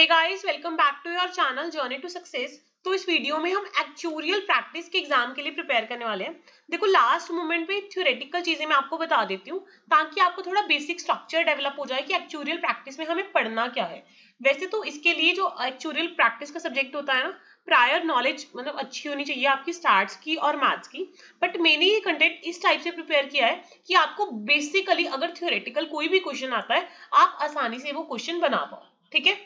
Hey guys, welcome back to your channel journey to success. तो इस video में हम एक्चुअरियल प्रैक्टिस के एग्जाम के लिए प्रिपेयर करने वाले हैं। देखो, लास्ट मोमेंट पे थ्योरेटिकल चीजें मैं आपको बता देती हूँ ताकि आपको थोड़ा बेसिक स्ट्रक्चर डेवलप हो जाए कि एक्चुअरियल प्रैक्टिस में हमें पढ़ना क्या है। वैसे तो इसके लिए जो एक्चुअरियल प्रैक्टिस का सब्जेक्ट होता है ना, प्रायर नॉलेज मतलब अच्छी होनी चाहिए आपकी स्टार्ट्स की और मैथ्स की। बट मैंने ये कंटेंट इस टाइप से प्रिपेयर किया है कि आपको बेसिकली अगर थ्योरेटिकल कोई भी क्वेश्चन आता है, आप आसानी से वो क्वेश्चन बना पाओ। ठीक है,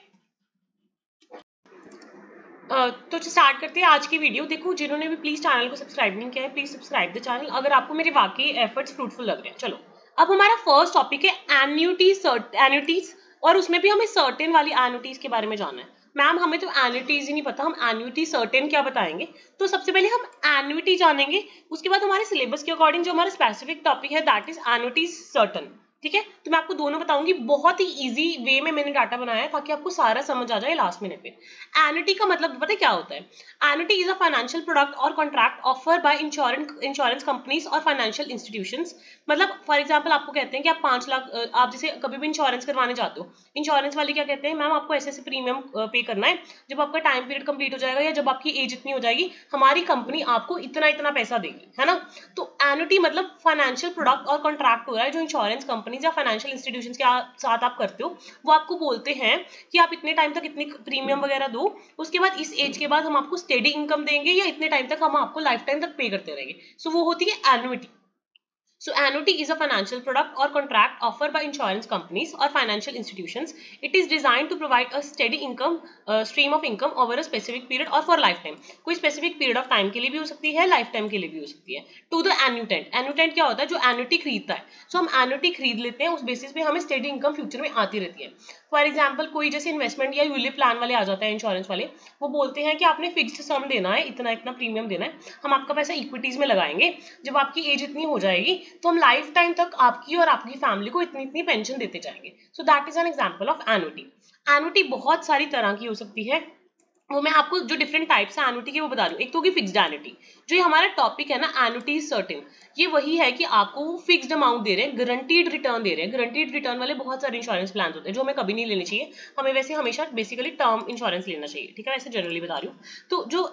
तो स्टार्ट करते हैं आज की वीडियो। देखो, जिन्होंने भी प्लीज चैनल को सब्सक्राइब नहीं किया है, प्लीज सब्सक्राइब द चैनल अगर आपको मेरे वाकई एफर्ट्स फ्रूटफुल लग रहे हैं। चलो, अब हमारा फर्स्ट टॉपिक है एन्युटीज, और उसमें भी हमें सर्टेन वाली एन्युटीज के बारे में जानना है। मैम, हमें तो एन्युटीज ही नहीं पता, हम एन्युटी सर्टेन क्या बताएंगे। तो सबसे पहले हम एन्युटी जानेंगे, उसके बाद हमारे सिलेबस के अकॉर्डिंग जो हमारा स्पेसिफिक टॉपिक है दैट इज एन्युटीज सर्टेन। ठीक है, तो मैं आपको दोनों बताऊंगी। बहुत ही इजी वे में मैंने डाटा बनाया है ताकि आपको सारा समझ आ जाए लास्ट मिनट पे। एन्युटी का मतलब पता है क्या होता है? Annuity is a financial product और contract offer by insurance companies और फाइनेंशियल इंस्टीट्यूशंस। मतलब फॉर एग्जांपल आपको कहते हैं कि आप 5 लाख, आप जैसे कभी भी इंश्योरेंस करवाने जाते हो, इंश्योरेंस वाले क्या कहते हैं, मैम आपको ऐसे ऐसे प्रीमियम पे करना है, जब आपका टाइम पीरियड कंप्लीट हो जाएगा या जब आपकी एज इतनी हो जाएगी, हमारी कंपनी आपको इतना इतना पैसा देगी, है ना। तो एन्युटी मतलब फाइनेंशियल प्रोडक्ट और कॉन्ट्रैक्ट हो रहा है जो इंश्योरेंस कंपनीज या फाइनेंशियल इंस्टीट्यूशन के साथ आप करते हो। वो आपको बोलते हैं कि आप इतने टाइम तक इतनी प्रीमियम वगैरह दो, उसके बाद इस एज के बाद हम आपको स्टेडी इनकम देंगे या इतने टाइम तक हम आपको लाइफ टाइम तक पे करते रहेंगे। सो वो होती है annuity. So annuity is a financial product or contract offered by insurance companies or financial institutions. It is designed to provide a steady income stream of income over a specific period or for lifetime. कोई specific period of time के लिए भी हो सकती है, lifetime के लिए भी हो सकती है। To the annuitant, annuitant क्या होता है? जो annuity खरीदता है। So हम annuity खरीद लेते हैं, उस बेसिस पे हमें steady income फ्यूचर में आती रहती है। फॉर एग्जाम्पल कोई जैसे इन्वेस्टमेंट या यूलिप प्लान वाले आ जाते हैं, इंश्योरेंस वाले, वो बोलते हैं कि आपने फिक्स्ड सम देना है, इतना इतना प्रीमियम देना है, हम आपका पैसा इक्विटीज में लगाएंगे, जब आपकी एज इतनी हो जाएगी तो हम लाइफ टाइम तक आपकी और आपकी फैमिली को इतनी इतनी पेंशन देते जाएंगे। So that is an example of annuity. Annuity बहुत सारी तरह की हो सकती है, वो मैं आपको जो डिफरेंट टाइप्स है एन्युटी के वो बता रही हूँ। एक तो होगी फिक्स्ड एन्युटी, जो ये हमारा टॉपिक है ना, एन्युटी सर्टेन, ये वही है कि आपको वो फिक्स्ड अमाउंट दे रहे हैं, गारंटीड रिटर्न दे रहे हैं। गारंटीड रिटर्न वाले बहुत सारे इंश्योरेंस प्लान होते हैं जो हमें कभी नहीं लेने चाहिए, हमें वैसे हमेशा बेसिकली टर्म इंश्योरेंस लेना चाहिए। ठीक है, वैसे जनरली बता रही हूँ। तो जो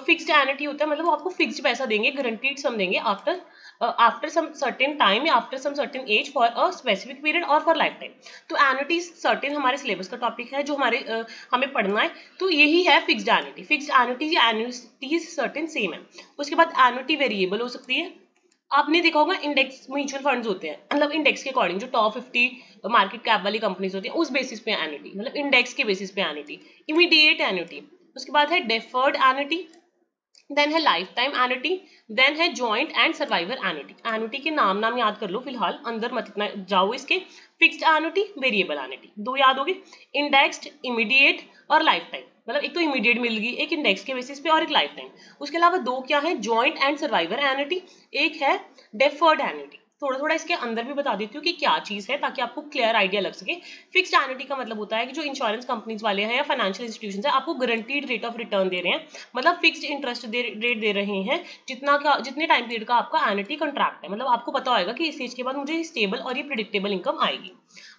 फिक्स्ड एन्युटी होता है मतलब वो आपको फिक्स्ड पैसा देंगे, गारंटीड सम देंगे आफ्टर सम सर्टेन टाइम या after some certain age for a specific period और फॉर लाइफ टाइम। तो एन्युटी सर्टेन हमारे सिलेबस का टॉपिक है जो हमें पढ़ना है। तो यही है फिक्स्ड एन्युटी। फिक्स्ड एन्युटी या एन्युटीज सर्टेन सेम है। उसके बाद एन्युटी वेरिएबल हो सकती है। आपने देखा होगा इंडेक्स म्यूचुअल फंड्स होते हैं, मतलब इंडेक्स के अकॉर्डिंग जो टॉप 50 मार्केट कैप वाली कंपनीज होती है उस बेसिस पे एन्युटी, मतलब इंडेक्स के बेसिस पे एन्युटी। इमीडिएट एन्युटी, उसके बाद है डेफर्ड एन्युटी, देन है लाइफ टाइम एन्युटी, देन है joint and survivor annuity. Annuity के नाम याद कर लो फिलहाल, अंदर मत इतना जाओ इसके। फिक्स्ड एन्युटी, वेरिएबल एन्युटी, दो याद होगी। इंडेक्स्ड, इमीडिएट और लाइफ टाइम, मतलब एक तो इमीडिएट मिल गई, एक इंडेक्स के बेसिस पे और एक लाइफ टाइम। उसके अलावा दो क्या है, जॉइंट एंड सर्वाइवर एन्युटी, एक है डेफर्ड एन्युटी। थोड़ा थोड़ा इसके अंदर भी बता देती हूँ कि क्या चीज है ताकि आपको क्लियर आइडिया लग सके। फिक्स्ड एन्युटी का मतलब होता है कि जो इंश्योरेंस कंपनीज वाले हैं या फाइनेंशियल इंस्टीट्यूशंस है आपको गारंटीड रेट ऑफ रिटर्न दे रहे हैं, मतलब फिक्स्ड इंटरेस्ट रेट दे रहे हैं जितने टाइम पीरियड का आपका एन्युटी कॉन्ट्रैक्ट है, मतलब आपको पता होगा कि इस एज के बाद मुझे स्टेबल और ये प्रिडिक्टेबल इनकम आएगी।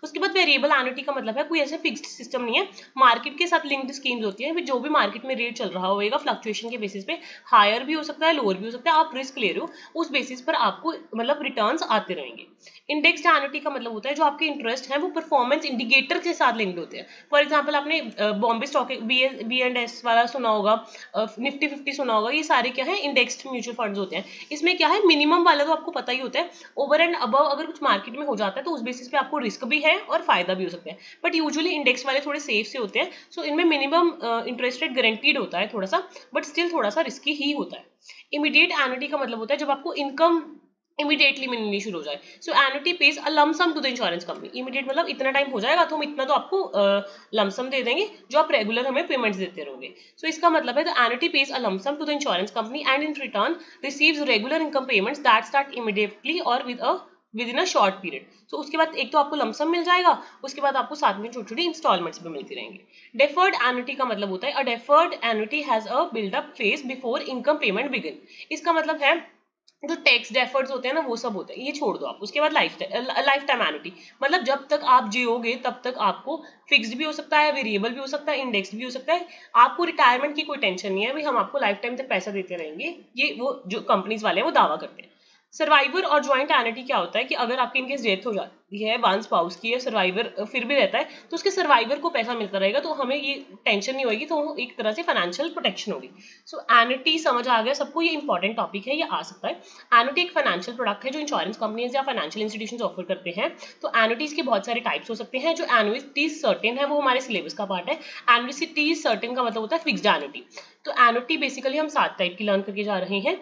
उसके बाद वेरिएबल एन्युटी का मतलब है कोई ऐसे फिक्स्ड सिस्टम नहीं है, मार्केट के साथ लिंक्ड स्कीम्स होती है, जो भी मार्केट में रेट चल रहा होगा फ्लक्चुएशन के बेसिस पे हायर भी हो सकता है, लोअर भी हो सकता है, आप रिस्क ले रहे हो, उस बेसिस पर आपको मतलब रिटर्न्स आते रहेंगे। इंडेक्स्ड एन्युटी का मतलब होता है जो आपके इंटरेस्ट है वो परफॉर्मेंस इंडिकेटर के साथ लिंक्ड होते हैं। फॉर एग्जांपल आपने Bombay stock B and S वाला सुना होगा, निफ्टी 50 सुना होगा, ये सारे क्या है, इंडेक्स्ड म्यूचुअल फंड्स होते हैं। इसमें क्या है, मिनिमम वाला तो आपको पता ही होता है, ओवर एंड अबव अगर कुछ मार्केट में हो जाता है तो उस बेसिस पे आपको रिस्क भी है और फायदा भी हो सकता है, बट यूजुअली इंडेक्स वाले थोड़े सेफ से होते हैं। सो इनमें मिनिमम इंटरेस्ट रेट गारंटीड होता है थोड़ा सा, बट स्टिल थोड़ा सा रिस्की ही होता है। इमीडिएट एन्युटी का मतलब होता है जब आपको इनकम इमीडिएटली मिलनी शुरू हो जाए। So annuity pays a lump sum to the insurance company. Immediate मतलब इतना टाइम हो जाएगा तो हम इतना तो आपको लमसम दे देंगे जो आप रेगुलर हमें पेमेंट्स देते रहोगे। सो इसका मतलब है the annuity pays a lump sum to the insurance company and in return receives regular income payments that start immediately और within a short period. So उसके बाद एक तो आपको लमसम मिल जाएगा, उसके बाद आपको साथ में छोटी छोटी इंस्टॉलमेंट्स भी मिलती रहेंगी। डेफर्ड एन्युटी का मतलब होता है a deferred annuity has a buildup phase before income payment begin. इसका मतलब है जो टैक्स डेफर्ड्स होते हैं ना वो सब होते हैं, ये छोड़ दो आप। उसके बाद लाइफ टाइम एन्युटी, मतलब जब तक आप जियोगे तब तक आपको फिक्स्ड भी हो सकता है, वेरिएबल भी हो सकता है, इंडेक्स भी हो सकता है। आपको रिटायरमेंट की कोई टेंशन नहीं है, भाई हम आपको लाइफ टाइम तक पैसा देते रहेंगे, ये वो जो कंपनीज वाले हैं वो दावा करते हैं। सर्वाइवर और ज्वाइंट एन्युटी क्या होता है कि अगर आपकी इनकेस डेथ हो जाती है, वन स्पाउस की है, सर्वाइवर फिर भी रहता है, तो उसके सर्वाइवर को पैसा मिलता रहेगा, तो हमें ये टेंशन नहीं होगी, तो एक तरह से फाइनेंशियल प्रोटेक्शन होगी। सो एन्युटी समझ आ गया सबको, ये इंपॉर्टेंट टॉपिक है, ये आ सकता है। एन्युटी एक फाइनेंशियल प्रोडक्ट है जो इंश्योरेंस कंपनीज या फाइनेंशियल इंस्टीट्यूशंस ऑफर करते हैं। तो एन्युटीज के बहुत सारे टाइप्स हो सकते हैं। जो एन्युटीज सर्टेन है वो हमारे सिलेबस का पार्ट है। एन्युटीज सर्टेन का मतलब होता है फिक्स्ड एन्युटी। तो एन्युटी बेसिकली हम 7 टाइप की लर्न करके जा रहे हैं।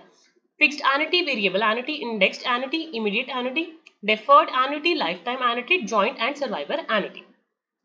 Fixed annuity, variable annuity, indexed annuity, immediate annuity, deferred annuity, life time annuity, joint and survivor annuity.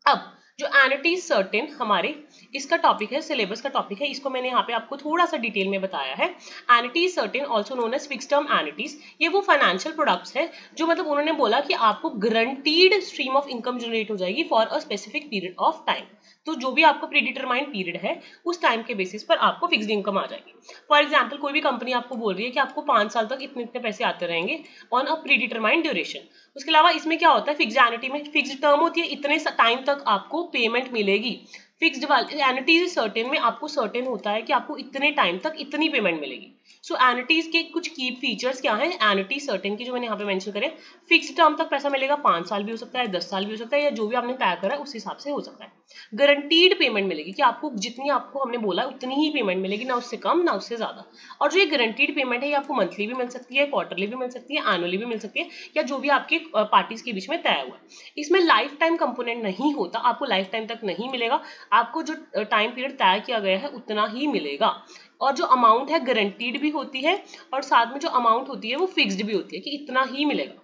अब जो एन्युटी सर्टेन हमारे इसका टॉपिक है, सिलेबस का टॉपिक है, इसको मैंने यहाँ पे आपको थोड़ा सा डिटेल में बताया है। Annuity certain also known as fixed term annuities, ये वो फाइनेंशियल प्रोडक्ट्स है जो मतलब उन्होंने बोला कि आपको guaranteed stream of income generate हो जाएगी for a specific period of time. तो जो भी आपको प्रीडिटरमाइंड पीरियड है उस टाइम के बेसिस पर आपको फिक्स्ड इनकम आ जाएगी। फॉर एग्जाम्पल कोई भी कंपनी आपको बोल रही है कि आपको 5 साल तक इतने इतने पैसे आते रहेंगे ऑन अ प्रीडिटरमाइंड ड्यूरेशन। उसके अलावा इसमें क्या होता है, फिक्स्ड एन्युटी में फिक्स्ड टर्म होती है, इतने टाइम तक आपको पेमेंट मिलेगी। फिक्स्ड वाले एन्युटीज सर्टेन में आपको सर्टेन होता है कि आपको इतने टाइम तक इतनी पेमेंट मिलेगी। सो एन्युटीज के कुछ की फीचर्स क्या है एन्युटी सर्टेन की जो मैंने यहाँ पे मेंशन करे। फिक्स्ड टर्म तक पैसा मिलेगा, 5 साल भी हो सकता है, 10 साल भी हो सकता है, या जो भी आपने तय करा है उस हिसाब से हो सकता है। गारंटीड पेमेंट मिलेगी कि आपको जितनी आपको हमने बोला उतनी ही पेमेंट मिलेगी, ना उससे कम ना उससे ज्यादा। और जो ये गारंटीड पेमेंट है ये आपको मंथली भी मिल सकती है, क्वार्टरली भी मिल सकती है, एनुअली भी मिल सकती है, या जो भी आपके पार्टीज के बीच में तय हुआ है। इसमें लाइफ टाइम कंपोनेंट नहीं होता, आपको लाइफ टाइम तक नहीं मिलेगा, आपको जो टाइम पीरियड तय किया गया है उतना ही मिलेगा। और जो अमाउंट है गारंटीड भी होती है, और साथ में जो अमाउंट होती है वो फिक्स्ड भी होती है कि इतना ही मिलेगा।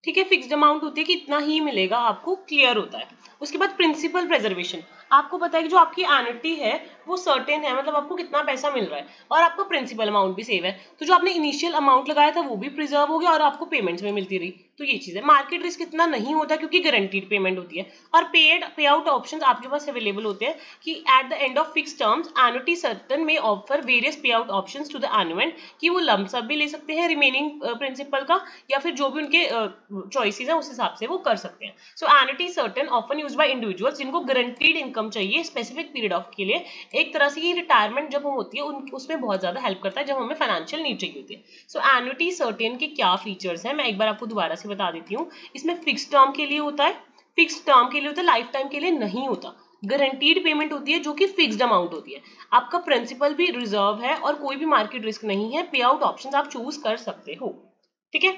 ठीक है, फिक्स्ड अमाउंट होती है कि इतना ही मिलेगा, आपको क्लियर होता है। उसके बाद प्रिंसिपल प्रेजर्वेशन, आपको पता है कि जो आपकी एन्युटी है वो सर्टेन है, मतलब आपको कितना पैसा मिल रहा है, और आपका प्रिंसिपल अमाउंट भी सेव है। तो जो आपने इनिशियल अमाउंट लगाया था वो भी प्रिजर्व हो गया और आपको पेमेंट्स में मिलती रही। तो ये चीज है, मार्केट रिस्क इतना नहीं होता क्योंकि गारंटीड पेमेंट होती है। और पे आउट ऑप्शन आपके पास अवेलेबल होते हैं कि at the end of fix terms annuity certain में ऑफर वेरियस पे आउट ऑप्शन टू द एनुएंट, कि वो लंप सम भी ले सकते हैं रिमेनिंग प्रिंसिपल का, या फिर जो भी उनके चॉइसेस हैं उस हिसाब से वो कर सकते हैं। So annuity certain often used by individuals जिनको गारंटीड इनकम चाहिए स्पेसिफिक पीरियड ऑफ के लिए। एक तरह से ये रिटायरमेंट जब होती है उसमें बहुत ज्यादा हेल्प करता है जब हमें फाइनेंशियल नीड चाहिए होती है। सो एन्युटी सर्टेन के क्या फीचर्स हैं मैं एक बार आपको दोबारा से बता देती हूँ। इसमें फिक्स टर्म के लिए होता है, फिक्स टर्म के लिए होता है, लाइफ टाइम के लिए नहीं होता। गारंटीड पेमेंट होती है जो कि फिक्स्ड अमाउंट होती है, आपका प्रिंसिपल भी रिजर्व है और कोई भी मार्केट रिस्क नहीं है, पे आउट ऑप्शन आप चूज कर सकते हो। ठीक है,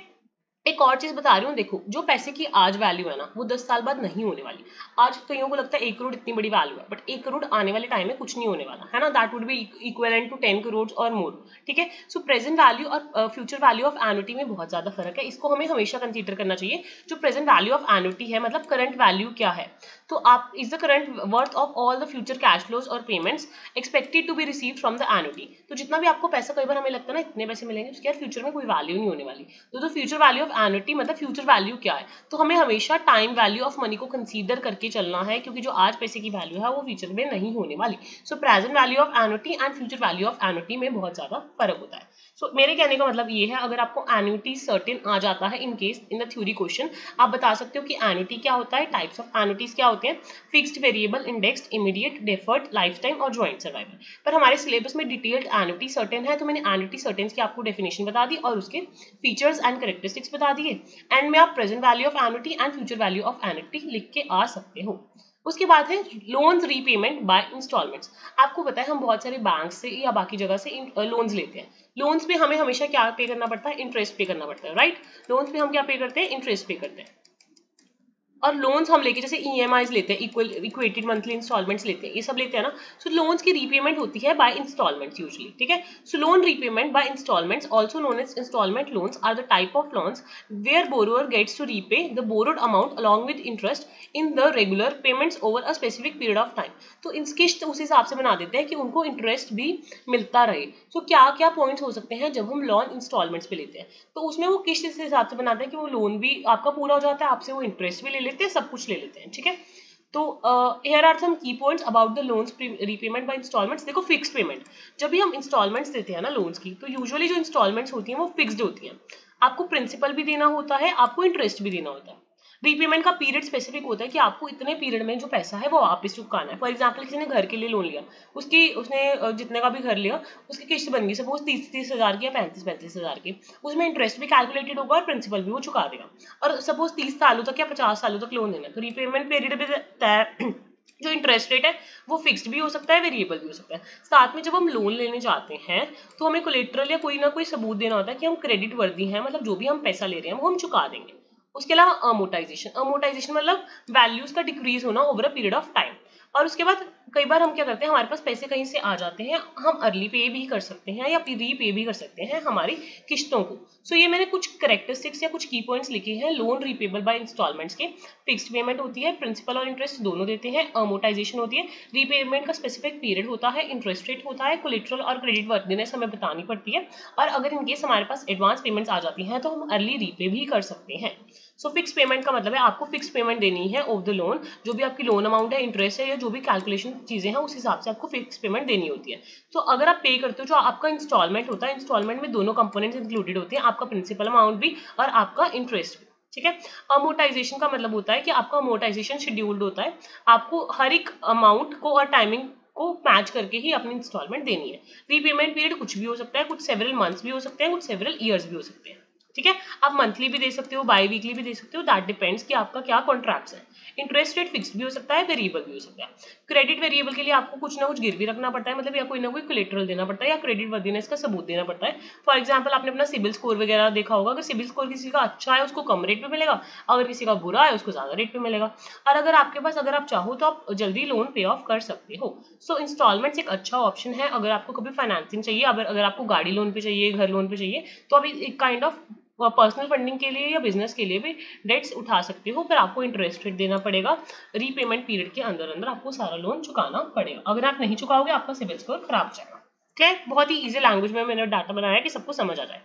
एक और चीज बता रही हूँ, देखो जो पैसे की आज वैल्यू है ना वो 10 साल बाद नहीं होने वाली। आज कईयों को लगता है 1 करोड़ इतनी बड़ी वैल्यू है, बट 1 करोड़ आने वाले टाइम में कुछ नहीं होने वाला है ना, that would be equivalent to 10 crore और मोर। ठीक है, सो प्रेजेंट वैल्यू और फ्यूचर वैल्यू ऑफ एन्युटी में बहुत ज्यादा फर्क है, इसको हमें हमेशा कंसीडर करना चाहिए। जो प्रेजेंट वैल्यू ऑफ एन्युटी है मतलब करंट वैल्यू क्या है, तो आप is the current worth of all the future cash flows और payments expected to be received from the annuity. तो जितना भी आपको पैसा, कई बार हमें लगता है ना इतने पैसे मिलेंगे, उसके बाद फ्यूचर में कोई वैल्यू नहीं होने वाली। तो फ्यूचर वैल्यू ऑफ एन्युटी मतलब फ्यूचर वैल्यू क्या है, तो हमें हमेशा टाइम वैल्यू ऑफ मनी को कंसीडर करके चलना है, क्योंकि जो आज पैसे की वैल्यू है वो फ्यूचर में नहीं होने वाली। सो present value of annuity and future value of annuity में बहुत ज्यादा फर्क होता है। सो मेरे कहने का मतलब ये है, अगर आपको एन्युटी सर्टेन आ जाता है in case in the theory question, आप बता सकते हो कि एन्युटी क्या होता है, टाइप्स ऑफ एन्युटीज क्या होते हैं, fixed, variable, indexed, immediate, deferred, life time और जॉइंट सर्वाइवल। पर हमारे सिलेबस में डिटेल्ड एन्युटी सर्टेन है, तो मैंने एन्युटी सर्टेन की आपको डेफिनेशन बता दी और उसके फीचर्स एंड कैरेक्टरिस्टिक्स बता दिए। एंड में आप present value of annuity and future value of annuity लिख के आ सकते हो। उसके बाद है लोन्स रीपेमेंट बाय इंस्टॉलमेंट्स। आपको पता है हम बहुत सारे बैंक से या बाकी जगह से लोन्स लेते हैं, लोन्स पे हमें हमेशा क्या पे करना पड़ता है, इंटरेस्ट पे करना पड़ता है, राइट। लोन्स पे हम क्या पे करते हैं, इंटरेस्ट पे करते हैं। और लोन्स हम लेके जैसे ईएमआईज लेते हैं, इक्वेटेड मंथली इंस्टॉलमेंट्स लेते हैं, ये सब लेते हैं ना। सो लोन्स की रीपेमेंट होती है बाय इंस्टॉलमेंट्स यूजुअली। ठीक है, so loan repayment by installments also known as installment loans are the type of loans where borrower gets to repay the borrowed amount along with interest in the regular payments over a specific period of time. तो इन किस्त उस हिसाब से बना देते हैं कि उनको इंटरेस्ट भी मिलता रहे। सो क्या क्या पॉइंट्स हो सकते हैं जब हम लोन इंस्टॉलमेंट्स पे लेते हैं, तो उसमें वो किस्त इस हिसाब से बनाते हैं कि वो लोन भी आपका पूरा हो जाता है, आपसे वो इंटरेस्ट भी ले लेते हैं, सब कुछ ले लेते हैं। ठीक है, तो here are some key points about the loans repayment by installments। देखो फिक्स पेमेंट, जब भी हम इंस्टॉलमेंट्स देते हैं ना लोन्स की, तो यूजुअली जो इंस्टॉलमेंट्स होती हैं वो फिक्स्ड होती हैं। आपको प्रिंसिपल भी देना होता है, आपको इंटरेस्ट भी देना होता है। रीपेमेंट का पीरियड स्पेसिफिक होता है कि आपको इतने पीरियड में जो पैसा है वो वापस चुकाना है। फॉर एग्जांपल किसी ने घर के लिए लोन लिया, उसने जितने का भी घर लिया उसकी किस्त बन गई सपोज 30,000 की या 35,000 की, उसमें इंटरेस्ट भी कैलकुलेटेड होगा और प्रिंसिपल भी वो चुका देगा। और सपोज 30 सालों तक या 50 सालों तक लोन देना है, तो रीपेमेंट पीरियड भी तय जो इंटरेस्ट रेट है वो फिक्स्ड भी हो सकता है, वेरिएबल भी हो सकता है। साथ में जब हम लोन लेने जाते हैं तो हमें कोलेटरल या कोई ना कोई सबूत देना होता है कि हम क्रेडिट वर्दी हैं, मतलब जो भी हम पैसा ले रहे हैं वो हम चुका देंगे। उसके अलावा अमोर्टाइजेशन मतलब वैल्यूज का डिक्रीज होना over a period of time. और उसके बाद कई बार हम क्या करते हैं, हमारे पास पैसे कहीं से आ जाते हैं, हम अर्ली पे भी कर सकते हैं या रीपे भी कर सकते हैं हमारी किस्तों को। सो ये मैंने कुछ करेक्टरिस्टिक्स या कुछ की पॉइंट्स लिखे हैं लोन रीपेबल बाय इंस्टॉलमेंट्स के। फिक्स्ड पेमेंट होती है, प्रिंसिपल और इंटरेस्ट दोनों देते हैं, अमोर्टाइजेशन होती है, रीपेमेंट का स्पेसिफिक पीरियड होता है, इंटरेस्ट रेट होता है, कोलेटरल और क्रेडिट वर्दीनेस हमें बतानी पड़ती है, और अगर इनकेस हमारे पास एडवांस पेमेंट्स आ जाती हैं तो हम अर्ली रीपे भी कर सकते हैं। सो फिक्स पेमेंट का मतलब है आपको फिक्स पेमेंट देनी है ऑफ द लोन, जो भी आपकी लोन अमाउंट है, इंटरेस्ट है या जो भी कैलकुलेशन चीजें हैं उस हिसाब से आपको फिक्स पेमेंट देनी होती है। तो अगर आप पे करते हो, जो आपका इंस्टॉलमेंट होता है, इंस्टॉलमेंट में दोनों कंपोनेंट्स इंक्लूडेड होते हैं, आपका प्रिंसिपल अमाउंट भी और आपका इंटरेस्ट भी। ठीक है। अमोर्टाइजेशन का मतलब होता है कि आपका अमोर्टाइजेशन शेड्यूल्ड होता है, आपको हर एक अमाउंट को और टाइमिंग को मैच करके ही अपनी इंस्टॉलमेंट देनी है। रीपेमेंट पीरियड कुछ भी हो सकता है, कुछ सेवरल मंथ्स भी हो सकते हैं, कुछ सेवरल ईयर्स भी हो सकते हैं। ठीक है। आप मंथली भी दे सकते हो, बाई वीकली भी दे सकते हो, दैट डिपेंड्स कि आपका क्या कॉन्ट्रैक्ट्स है। इंटरेस्ट रेट फिक्स्ड भी हो सकता है, वेरिएबल भी हो सकता है। क्रेडिट वेरिएबल के लिए आपको कुछ ना कुछ गिरवी रखना पड़ता है, मतलब या कोई ना कोई कोलेटरल देना पड़ता है या क्रेडिट वर्दीनेस का सबूत देना पड़ता है। फॉर एग्जाम्पल आपने अपना सिबिल स्कोर वगैरह देखा होगा, अगर सिबिल स्कोर किसी का अच्छा है उसको कम रेट पे मिलेगा, अगर किसी का बुरा है उसको ज्यादा रेट पे मिलेगा। और अगर आपके पास, अगर आप चाहो तो आप जल्दी लोन पे ऑफ कर सकते हो। सो इंस्टॉलमेंट्स एक अच्छा ऑप्शन है अगर आपको कभी फाइनेंसिंग चाहिए, अगर आपको गाड़ी लोन पे चाहिए, घर लोन पे चाहिए, तो आप एक काइंड ऑफ पर्सनल फंडिंग के लिए या बिजनेस के लिए भी डेट्स उठा सकते हो, पर आपको इंटरेस्ट रेट देना पड़ेगा। रीपेमेंट पीरियड के अंदर अंदर आपको सारा लोन चुकाना पड़ेगा, अगर आप नहीं चुकाओगे आपका सिबिल स्कोर खराब हो जाएगा। ठीक, बहुत ही इजी लैंग्वेज में मैंने डाटा बनाया कि सबको समझ आ जाए।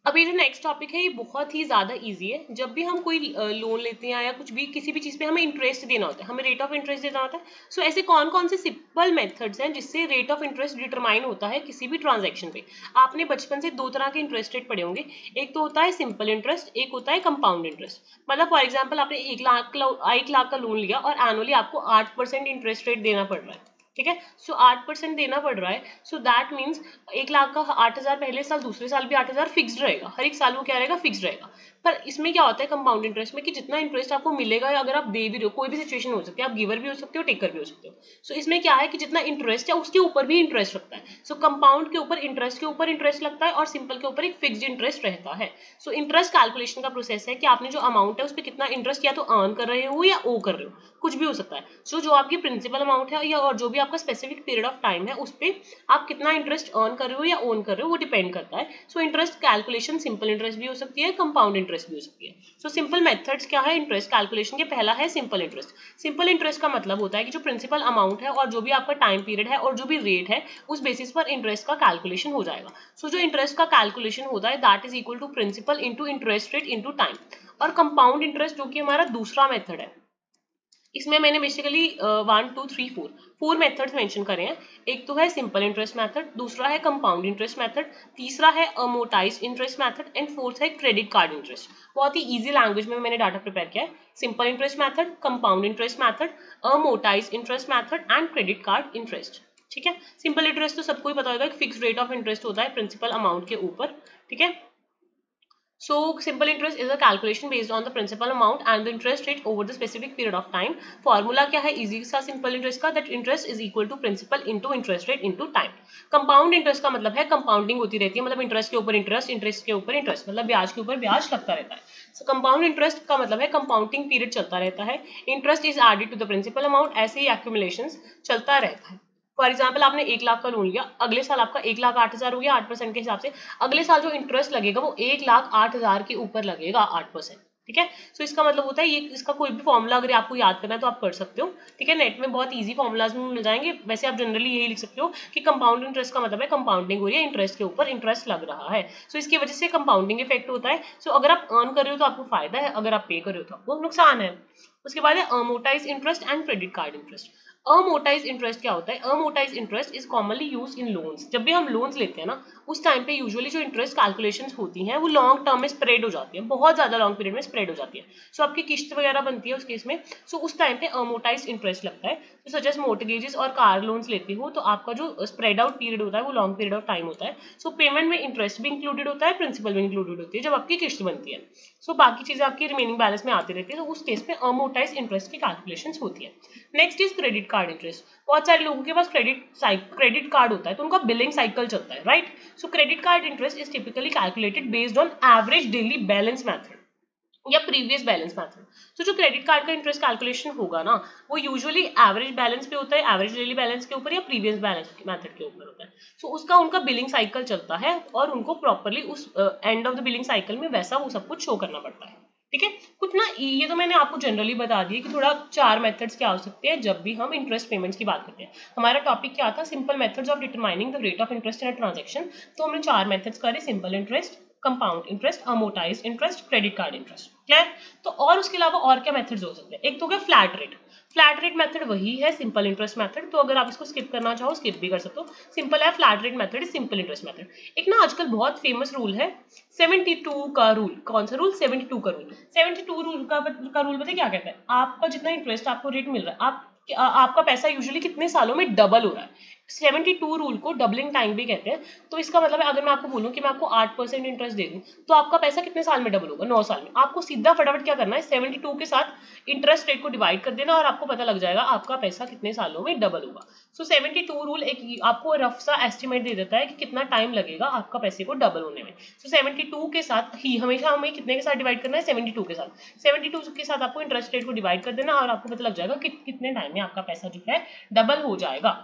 अब ये जो नेक्स्ट टॉपिक है ये बहुत ही ज्यादा इजी है। जब भी हम कोई लोन लेते हैं या कुछ भी किसी भी चीज पे हमें इंटरेस्ट देना होता है, हमें रेट ऑफ इंटरेस्ट देना होता है। सो ऐसे कौन कौन से सिंपल मेथड्स हैं जिससे रेट ऑफ इंटरेस्ट डिटरमाइन होता है किसी भी ट्रांजैक्शन पे। आपने बचपन से दो तरह के इंटरेस्ट रेट पढ़े होंगे, एक तो होता है सिंपल इंटरेस्ट, एक होता है कंपाउंड इंटरेस्ट। मतलब फॉर एग्जाम्पल आपने 1 लाख का लोन लिया और एनुअली आपको 8% इंटरेस्ट रेट देना पड़ रहा है। ठीक है। सो 8% देना पड़ रहा है, सो दैट मीन्स 1 लाख का 8,000 पहले साल, दूसरे साल भी 8,000 फिक्स्ड रहेगा, हर एक साल वो क्या रहेगा, फिक्स्ड रहेगा। पर इसमें क्या होता है कंपाउंड इंटरेस्ट में कि जितना इंटरेस्ट आपको मिलेगा, अगर आप दे भी रहे हो, कोई भी सिचुएशन हो सकती है, आप गिवर भी हो सकते हो, टेकर भी हो सकते हो। सो इसमें क्या है कि जितना इंटरेस्ट है उसके ऊपर भी इंटरेस्ट लगता है। सो कंपाउंड के ऊपर इंटरेस्ट लगता है और सिंपल के ऊपर एक फिक्स्ड इंटरेस्ट रहता है। सो इंटरेस्ट कैलकुलेशन का प्रोसेस है कि आपने जो अमाउंट है उस पर कितना इंटरेस्ट या तो अर्न कर रहे हो या ओ कर रहे हो, कुछ भी हो सकता है। सो जो आपकी प्रिंसिपल अमाउंट है या और जो भी आपका स्पेसिफिक पीरियड ऑफ टाइम है उस पर आप कितना इंटरेस्ट अर्न कर रहे हो या ओन कर रहे हो वो डिपेंड करता है। So interest calculation simple interest भी हो सकती है, कंपाउंड इंटरेस्ट भी हो सकती है। सो सिंपल मेथड्स क्या है इंटरेस्ट कैलकुलेशन के, पहला है सिंपल इंटरेस्ट। सिंपल इंटरेस्ट का मतलब होता है कि जो प्रिंसिपल अमाउंट है और जो भी आपका टाइम पीरियड है और जो भी रेट है उस बेसिस पर इंटरेस्ट का कैलकुलेशन हो जाएगा। सो जो इंटरेस्ट का कैलकुलेशन होता है that is equal to principal into interest rate into time. और कंपाउंड इंटरेस्ट जो कि हमारा दूसरा मेथड है, इसमें मैंने बेसिकली 1 2 3 4 मेथड्स मेंशन करे हैं। एक तो है सिंपल इंटरेस्ट मेथड, दूसरा है कंपाउंड इंटरेस्ट मेथड, तीसरा है amortised interest method and fourth है क्रेडिट कार्ड इंटरेस्ट। बहुत ही इजी लैंग्वेज में मैंने डाटा प्रिपेयर किया है। Simple interest method, compound interest method, amortised interest method and credit card interest. ठीक है। सिंपल इंटरेस्ट तो सबको ही पता होगा, एक फिक्स रेट ऑफ इंटरेस्ट होता है प्रिंसिपल अमाउंट के ऊपर। ठीक है। So simple interest is a calculation based on the principal amount and the interest rate over the specific period of time. Formula क्या है easy सा simple interest का, that interest is equal to principal into interest rate into time. Compound interest का मतलब है compounding होती रहती है, मतलब interest के ऊपर interest, interest के ऊपर interest, मतलब ब्याज के ऊपर ब्याज लगता रहता है। So compound interest का मतलब है compounding period चलता रहता है, interest is added to the principal amount, ऐसे ही accumulations चलता रहता है। फॉर एग्जाम्पल आपने 1 लाख का लोन लिया, अगले साल आपका 1,08,000 हो गया 8% के हिसाब से, अगले साल जो इंटरेस्ट लगेगा वो 1,08,000 के ऊपर लगेगा 8%। ठीक है। सो इसका मतलब होता है ये, इसका कोई भी फॉर्मूला अगर आपको याद करना है तो आप कर सकते हो। ठीक है, नेट में बहुत इजी फॉर्मूलाज में मिल जाएंगे। वैसे आप जनरली यही लिख सकते हो कि कंपाउंड इंटरेस्ट का मतलब है कंपाउंडिंग हो रही है, इंटरेस्ट के ऊपर इंटरेस्ट लग रहा है। सो इसकी वजह से कंपाउंडिंग इफेक्ट होता है। सो अगर आप अर्न कर रहे हो तो आपको फायदा है, अगर आप पे कर रहे हो तो आपको नुकसान है। उसके बाद है amortise interest and credit card interest. Amortise interest क्या होता है? Amortise interest is commonly use in loans. जब भी हम लोन्स लेते हैं ना, उस टाइम पे यूजुअली जो इंटरेस्ट कैलकुलेशंस होती हैं वो लॉन्ग टर्म में स्प्रेड हो जाती है, बहुत ज्यादा लॉन्ग पीरियड में स्प्रेड हो जाती है। सो आपकी किस्त वगैरह बनती है उस केस में, सो उस टाइम पे अमोर्टाइज इंटरेस्ट लगता है। तो सजेस्ट मोर्टगेजेस और कार लोन्स लेते हो तो आपका जो स्प्रेड आउट पीरियड होता है वो लॉन्ग पीरियड ऑफ टाइम होता है। सो पेमेंट में इंटरेस्ट भी इंक्लूडेड होता है, प्रिंसिपल भी इंक्लूडेड होती है जब आपकी किस्त बनती है। सो बाकी चीजें आपकी रिमेनिंग बैलेंस में आती रहती है, तो उस केस में अमोर्टाइज इंटरेस्ट की कैलकुलेशंस होती है। Next is credit card interest. बहुत सारे लोगों के पास क्रेडिट कार्ड होता है तो उनका बिलिंग साइकिल चलता है, right. So credit card interest is typically calculated based on average daily balance method या प्रीवियस बैलेंस मेथड। तो जो क्रेडिट कार्ड का इंटरेस्ट कैलकुलेशन होगा ना, वो यूजुअली एवरेज बैलेंस पे होता है, एवरेज डेली बैलेंस के ऊपर या प्रीवियस बैलेंस मेथड के ऊपर होता है। सो उसका उनका बिलिंग साइकिल चलता है और उनको प्रॉपरली उस end of the billing cycle में वैसा वो सब कुछ शो करना पड़ता है। ठीक है, कुछ ना ये तो मैंने आपको जनरली बता दिया कि थोड़ा 4 मेथड्स क्या हो सकते हैं जब भी हम इंटरेस्ट पेमेंट्स की बात करते हैं। हमारा टॉपिक क्या था? Simple methods of determining the rate of interest in a transaction. तो हमने 4 मेथड्स करे, simple interest, compound interest, amortise interest, credit card interest. Clear? तो और उसके अलावा और क्या मेथड्स हो सकते हैं? एक तो क्या, flat rate. Flat rate method वही है सिंपल इंटरेस्ट मेथड, तो अगर आप इसको स्किप करना चाहो स्किप भी कर सकते हो। सिंपल है, flat rate method, simple interest method. एक ना आजकल बहुत फेमस रूल है 72 का रूल। कौन सा रूल? 72 का रूल। 72 रूल का रूल पता है क्या कहता है? आपका जितना इंटरेस्ट आपको रेट मिल रहा है, आपका पैसा यूजुअली कितने सालों में डबल हो रहा है। 72 रूल को डबलिंग टाइम भी कहते हैं। तो इसका मतलब है अगर मैं आपको बोलूं कि मैं आपको 8% इंटरेस्ट दे दूं तो आपका पैसा कितने साल में डबल होगा? 9 साल में। आपको सीधा फटाफट क्या करना है, 72 के साथ इंटरेस्ट रेट को डिवाइड कर देना और आपको पता लग जाएगा आपका पैसा कितने सालों में डबल होगा। सो 72 रूल एक आपको रफ सा एस्टिमेट दे देता है कि कितना टाइम लगेगा आपका पैसे को डबल होने में। सो 72 के साथ ही हमेशा हमें कितने के साथ डिवाइड करना है? 72 के साथ। 72 के साथ आपको इंटरेस्ट रेट को डिवाइड कर देना और आपको पता लग जाएगा कि कितने टाइम में आपका पैसा जो है डबल हो जाएगा।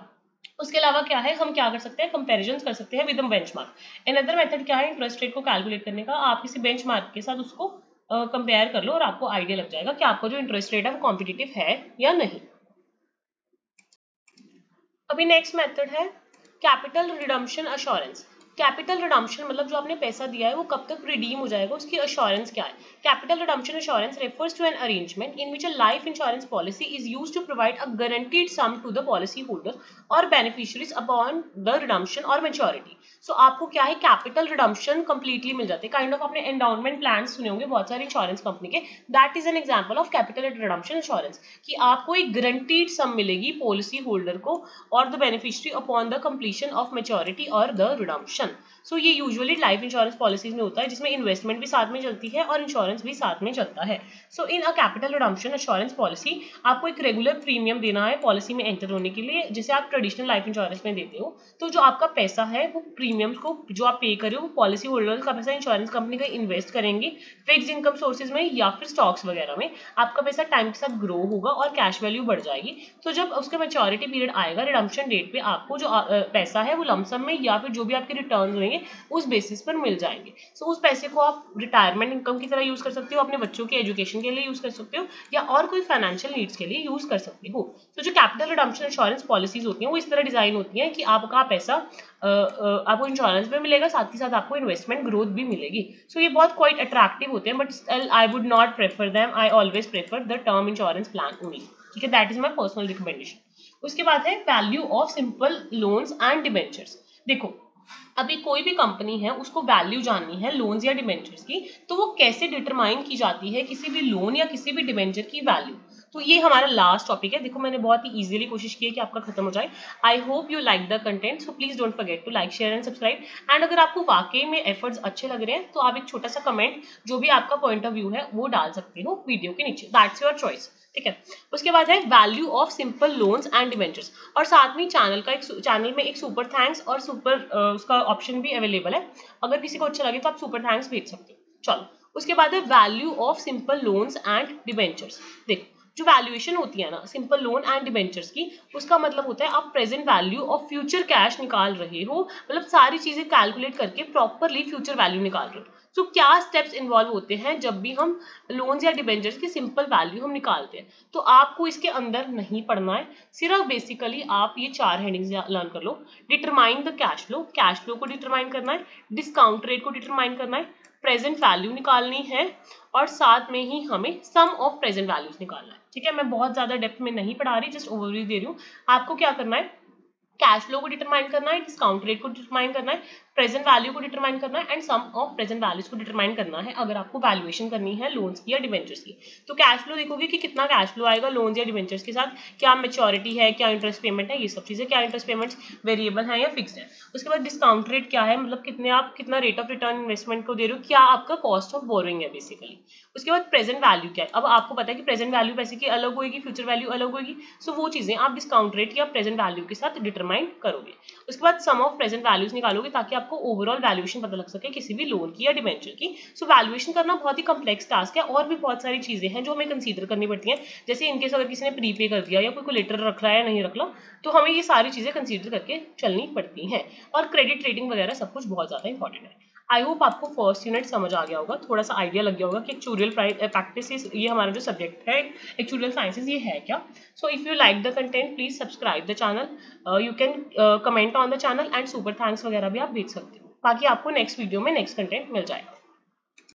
उसके अलावा क्या है, हम क्या कर सकते हैं, कंपैरिजंस कर सकते हैं विद बेंचमार्क। अनदर मेथड क्या है इंटरेस्ट रेट को कैलकुलेट करने का? आप किसी बेंचमार्क के साथ उसको कंपेयर कर लो और आपको आइडिया लग जाएगा कि आपका जो इंटरेस्ट रेट है वो कॉम्पिटिटिव है या नहीं। अभी नेक्स्ट मेथड है capital redemption assurance. Capital redemption मतलब जो आपने पैसा दिया है वो कब तक रिडीम हो जाएगा, उसकी अश्योरेंस क्या है? Capital redemption assurance refers to an arrangement in which a life insurance policy is used to provide a guaranteed sum to the policy holder और बेनिफिशियरीज अपॉन द रिडम्पशन और मैच्योरिटी। सो आपको क्या है, capital redemption completely मिल जाते हैं। Kind of आपने endowment plan सुने होंगे बहुत सारे इंश्योरेंस कंपनी के, that is an example of capital redemption insurance, कि आपको एक गारंटीड सम मिलेगी पॉलिसी होल्डर को और the beneficiary upon the completion of maturity और द रिडम्पशन। सो ये यूजुअली लाइफ इंश्योरेंस पॉलिसीज में होता है जिसमें इन्वेस्टमेंट भी साथ में चलती है और इंश्योरेंस भी साथ में चलता है। So in a capital redemption insurance policy आपको एक रेगुलर प्रीमियम देना है पॉलिसी में एंटर होने के लिए, जैसे आप ट्रेडिशनल लाइफ इंश्योरेंस में देते हो। तो जो आपका पैसा है वो प्रीमियम्स को जो आप पे कर रहे हो वो पॉलिसी होल्डर का पैसा इंश्योरेंस कंपनी का इन्वेस्ट करेंगे फिक्स इनकम सोर्सेज में या फिर स्टॉक्स वगैरह में। आपका पैसा टाइम के साथ ग्रो होगा और कैश वैल्यू बढ़ जाएगी। तो जब उसका मैच्योरिटी पीरियड आएगा रिडम्पशन डेट पे आपको जो पैसा है वो लमसम में या फिर जो भी आपके रिटर्न होंगे उस बेसिस पर मिल जाएंगे। सो उस पैसे को आप रिटायरमेंट इनकम की तरह यूज कर सकते हो, अपने बच्चों के एजुकेशन के लिए यूज कर सकते हो या और कोई फाइनेंशियल नीड्स के लिए यूज कर सकते हो। तो जो कैपिटल रिडम्पशन इंश्योरेंस पॉलिसीज होती हैं वो इस तरह डिजाइन होती हैं कि आपका पैसा आपको इंश्योरेंस भी मिलेगा, साथ ही साथ आपको इन्वेस्टमेंट ग्रोथ भी मिलेगी। सो ये बहुत क्वाइट अट्रैक्टिव होते हैं, but still I would not prefer them, I always prefer the term insurance plan only. ठीक है, that is my personal recommendation. उसके बाद है value of simple loans and debentures. देखो अभी कोई भी कंपनी है उसको वैल्यू जाननी है लोन्स या डिबेंचर्स की, तो वो कैसे डिटरमाइन की जाती है किसी भी लोन या किसी भी डिबेंचर की वैल्यू? तो ये हमारा लास्ट टॉपिक है। देखो मैंने बहुत ही इजीली कोशिश की है कि आपका खत्म हो जाए। I hope you like the content, so please don't forget to like share and subscribe. And अगर आपको वाकई में एफर्ट्स अच्छे लग रहे हैं तो आप एक छोटा सा कमेंट जो भी आपका पॉइंट ऑफ व्यू है वो डाल सकते हो वीडियो के नीचे, दैट्स योर चॉइस। ठीक है, उसके बाद है value of simple loans and debentures, और साथ में चैनल में एक सुपर थैंक्स और सुपर उसका ऑप्शन भी अवेलेबल है। अगर किसी को अच्छा लगे तो आप सुपर थैंक्स भेज सकते हो। चलो उसके बाद है value of simple loans and debentures. देखो जो वैल्यूएशन होती है ना सिंपल लोन एंड डिबेंचर्स की, उसका मतलब होता है आप present value of future cash निकाल रहे हो, मतलब सारी चीजें कैलकुलेट करके प्रॉपरली फ्यूचर वैल्यू निकाल रहे हो। तो क्या स्टेप्स इन्वॉल्व होते हैं जब भी हम लोन्स या डिबेंचर्स की सिंपल वैल्यू हम निकालते हैं? तो आपको इसके अंदर नहीं पढ़ना है, सिर्फ बेसिकली आप ये 4 हेडिंग्स लर्न कर लो। डिटरमाइन द कैश फ्लो को डिटरमाइन करना है, डिस्काउंट रेट को डिटरमाइन करना है, प्रेजेंट वैल्यू निकालनी है, और साथ में ही हमें सम ऑफ प्रेजेंट वैल्यूज निकालना है। ठीक है, मैं बहुत ज्यादा डेप्थ में नहीं पढ़ा रही, जस्ट ओवरव्यू दे रही हूँ। आपको क्या करना है, कैश फ्लो को डिटरमाइन करना है, डिस्काउंट रेट को डिटरमाइन करना है, प्रेजेंट वैल्यू को डिटरमाइन करना है and sum of present values को डिटरमाइन करना है अगर आपको वैल्यूएशन करनी है लोन्स की या डिबेंचर्स की। तो कैश फ्लो देखोगे कि कितना कैश फ्लो आएगा लोन्स या डिबेंचर्स के साथ, क्या मैच्योरिटी है, क्या इंटरेस्ट पेमेंट है, ये सब चीजें, क्या इंटरेस्ट पेमेंट्स वेरिएबल है या फिक्स्ड है। उसके बाद डिस्काउंट रेट क्या है, मतलब कितने आप कितना रेट ऑफ रिटर्न इन्वेस्टमेंट को दे रहे हो, क्या आपका कॉस्ट ऑफ बोरोइंग है बेसिकली। उसके बाद प्रेजेंट वैल्यू क्या है, अब आपको पता है कि प्रेजेंट वैल्यू पैसे की अलग होगी, फ्यूचर वैल्यू अलग होगी, सो वो चीजें आप डिस्काउंट रेट या प्रेजेंट वैल्यू के साथ डिटरमाइन करोगे। उसके बाद सम ऑफ प्रेजेंट वैल्यूज निकालोगे ताकि आपको ओवरऑल वैल्यूएशन पता लग सके किसी भी लोन की या डिबेंचर की। सो वैल्यूएशन करना बहुत ही कम्प्लेक्स टास्क है, और भी बहुत सारी चीजें हैं जो हमें कंसीडर करनी पड़ती हैं, जैसे इनकेस अगर किसी ने प्रीपे कर दिया या कोई कोलेटरल रख रहा है या नहीं रख रहा, तो हमें ये सारी चीजें कंसीडर करके चलनी पड़ती हैं। और क्रेडिट रेटिंग वगैरह सब कुछ बहुत ज्यादा इंपॉर्टेंट है। आई होप आपको फर्स्ट यूनिट समझ आ गया होगा, थोड़ा सा आइडिया लग गया होगा कि एक्चुअल प्रैक्टिस ये हमारा जो सब्जेक्ट है एक्चुअल साइंसेज ये है क्या। So if you like the content please subscribe the channel, you can comment on the channel and super thanks वगैरह भी आप भेज सकते हो। बाकी आपको नेक्स्ट वीडियो में नेक्स्ट कंटेंट मिल जाएगा।